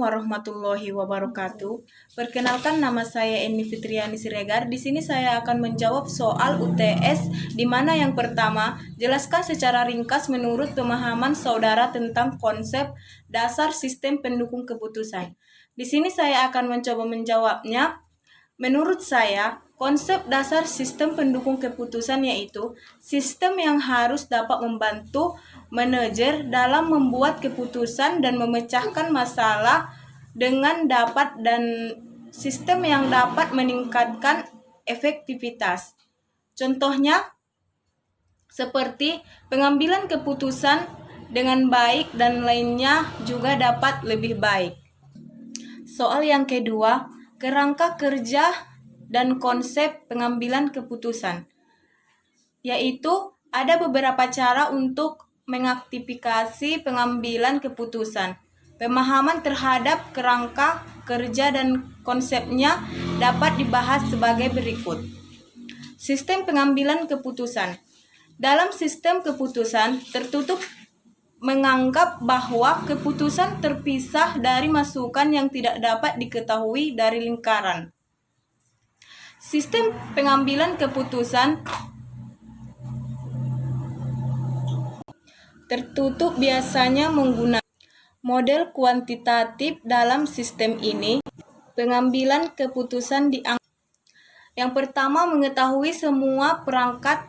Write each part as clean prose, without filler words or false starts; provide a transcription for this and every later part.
warahmatullahi wabarakatuh. Perkenalkan, nama saya Eni Fitriani Siregar. Di sini saya akan menjawab soal UTS, di mana yang pertama, jelaskan secara ringkas menurut pemahaman saudara tentang konsep dasar sistem pendukung keputusan. Di sini saya akan mencoba menjawabnya. Menurut saya, konsep dasar sistem pendukung keputusan yaitu sistem yang harus dapat membantu manajer dalam membuat keputusan dan memecahkan masalah dengan dapat, dan sistem yang dapat meningkatkan efektivitas. Contohnya seperti pengambilan keputusan dengan baik dan lainnya juga dapat lebih baik. Soal yang kedua, kerangka kerja dan konsep pengambilan keputusan, yaitu ada beberapa cara untuk mengaktifasi pengambilan keputusan. Pemahaman terhadap kerangka kerja dan konsepnya dapat dibahas sebagai berikut. Sistem pengambilan keputusan. Dalam sistem keputusan tertutup menganggap bahwa keputusan terpisah dari masukan yang tidak dapat diketahui dari lingkaran. Sistem pengambilan keputusan tertutup biasanya menggunakan model kuantitatif. Dalam sistem ini, pengambilan keputusan dianggap yang pertama mengetahui semua perangkat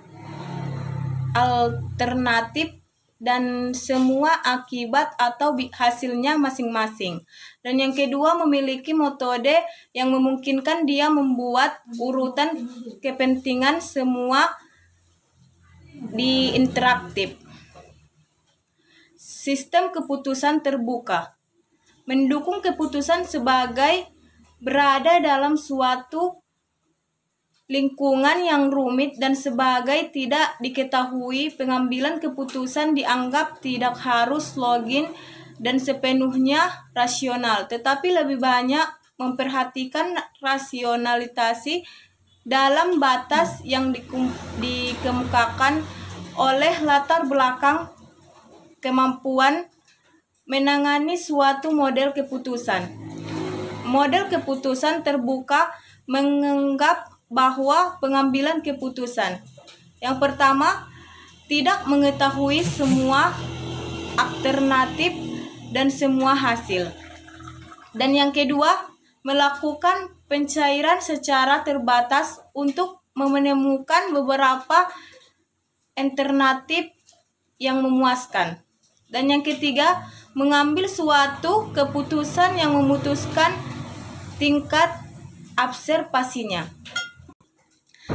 alternatif dan semua akibat atau hasilnya masing-masing. Dan yang kedua, memiliki metode yang memungkinkan dia membuat urutan kepentingan semua di interaktif. Sistem keputusan terbuka mendukung keputusan sebagai berada dalam suatu lingkungan yang rumit dan sebagai tidak diketahui. Pengambilan keputusan dianggap tidak harus login dan sepenuhnya rasional, tetapi lebih banyak memperhatikan rasionalitas dalam batas yang dikemukakan oleh latar belakang kemampuan menangani suatu model keputusan. Model keputusan terbuka menganggap bahwa pengambilan keputusan yang pertama tidak mengetahui semua alternatif dan semua hasil, dan yang kedua melakukan pencairan secara terbatas untuk menemukan beberapa alternatif yang memuaskan, dan yang ketiga mengambil suatu keputusan yang memutuskan tingkat observasinya.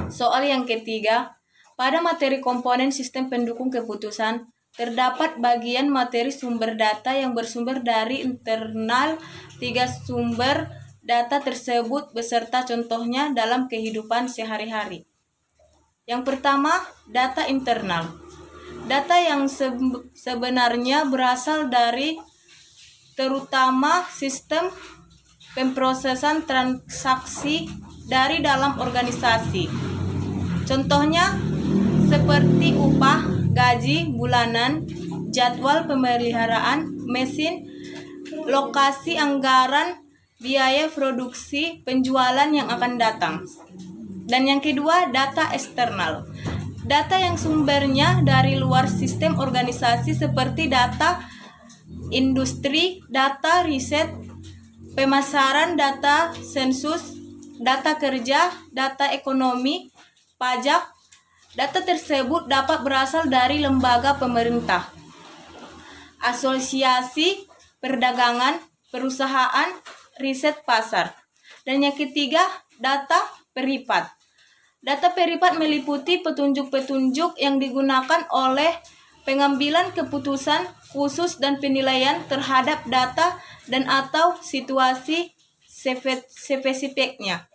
Soal yang ketiga, pada materi komponen sistem pendukung keputusan, terdapat bagian materi sumber data yang bersumber dari internal. 3 sumber data tersebut beserta contohnya dalam kehidupan sehari-hari. Yang pertama, data internal. Data yang sebenarnya berasal dari terutama sistem pemrosesan transaksi dari dalam organisasi. Contohnya seperti upah, gaji bulanan, jadwal pemeliharaan mesin, lokasi anggaran, biaya produksi, penjualan yang akan datang. Dan yang kedua, data eksternal. Data yang sumbernya dari luar sistem organisasi seperti data industri, data riset, pemasaran, data sensus, data kerja, data ekonomi, pajak. Data tersebut dapat berasal dari lembaga pemerintah, asosiasi perdagangan, perusahaan, riset pasar. Dan yang ketiga, data peripat. Data peripat meliputi petunjuk-petunjuk yang digunakan oleh pengambilan keputusan khusus dan penilaian terhadap data dan atau situasi spesifiknya.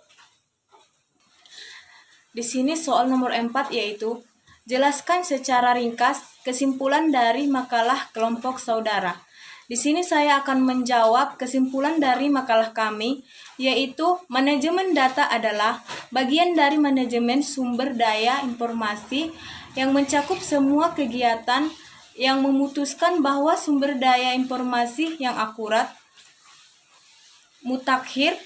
Di sini soal nomor 4 yaitu jelaskan secara ringkas kesimpulan dari makalah kelompok saudara. Di sini saya akan menjawab kesimpulan dari makalah kami, yaitu manajemen data adalah bagian dari manajemen sumber daya informasi yang mencakup semua kegiatan yang memutuskan bahwa sumber daya informasi yang akurat mutakhir,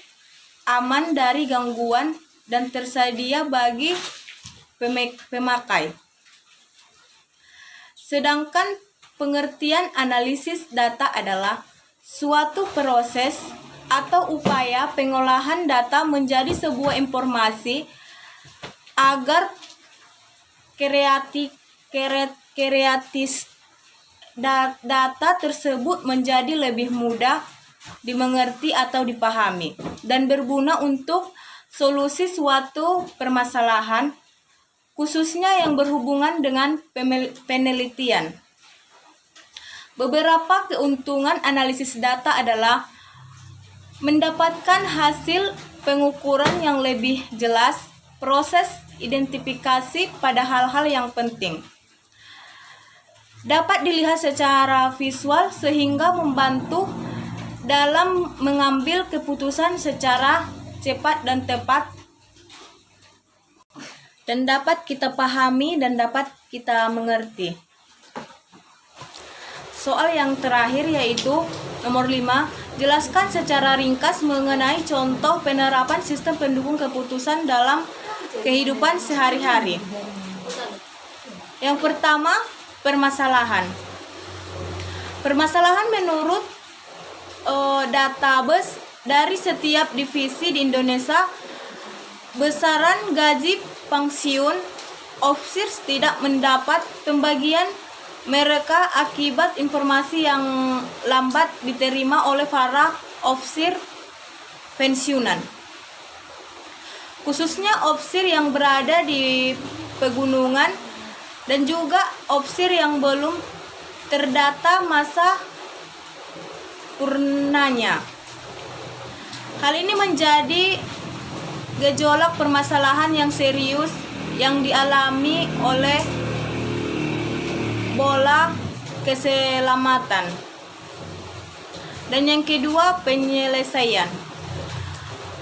aman dari gangguan, dan tersedia bagi pemakai. Sedangkan pengertian analisis data adalah suatu proses atau upaya pengolahan data menjadi sebuah informasi agar data tersebut menjadi lebih mudah dimengerti atau dipahami dan berguna untuk solusi suatu permasalahan, khususnya yang berhubungan dengan penelitian. Beberapa keuntungan analisis data adalah mendapatkan hasil pengukuran yang lebih jelas, proses identifikasi pada hal-hal yang penting dapat dilihat secara visual sehingga membantu dalam mengambil keputusan secara cepat dan tepat, dan dapat kita pahami dan dapat kita mengerti. Soal yang terakhir yaitu nomor 5, jelaskan secara ringkas mengenai contoh penerapan sistem pendukung keputusan dalam kehidupan sehari-hari. Yang pertama, permasalahan. Permasalahan menurut database dari setiap divisi di Indonesia, besaran gaji pensiun officer tidak mendapat pembagian mereka akibat informasi yang lambat diterima oleh para officer pensiunan, khususnya officer yang berada di pegunungan dan juga officer yang belum terdata masa purnanya. Hal ini menjadi gejolak permasalahan yang serius yang dialami oleh bola keselamatan. Dan yang kedua, penyelesaian.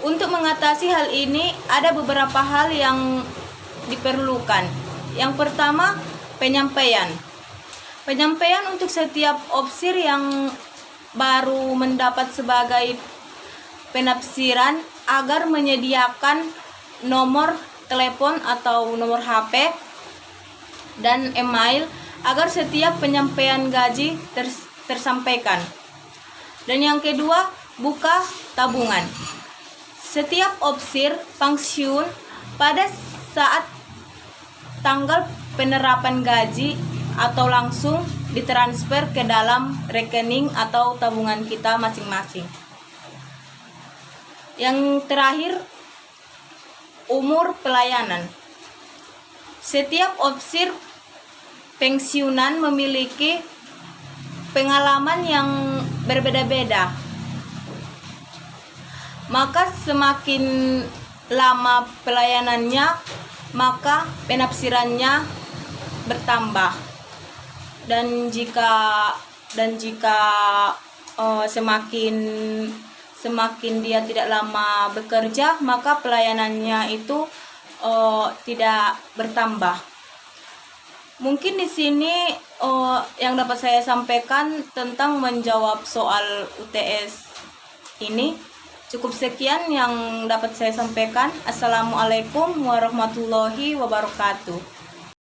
Untuk mengatasi hal ini ada beberapa hal yang diperlukan. Yang pertama, penyampaian. Penyampaian untuk setiap officer yang baru mendapat sebagai penafsiran agar menyediakan nomor telepon atau nomor HP dan email agar setiap penyampaian gaji tersampaikan. Dan yang kedua, buka tabungan. Setiap officer pensiun pada saat tanggal penerapan gaji atau langsung ditransfer ke dalam rekening atau tabungan kita masing-masing. Yang terakhir, umur pelayanan. Setiap officer pensiunan memiliki pengalaman yang berbeda-beda. Maka semakin lama pelayanannya, maka penafsirannya bertambah. Dan jika semakin dia tidak lama bekerja, maka pelayanannya itu tidak bertambah. Mungkin di sini yang dapat saya sampaikan tentang menjawab soal UTS ini. Cukup sekian yang dapat saya sampaikan. Assalamualaikum warahmatullahi wabarakatuh.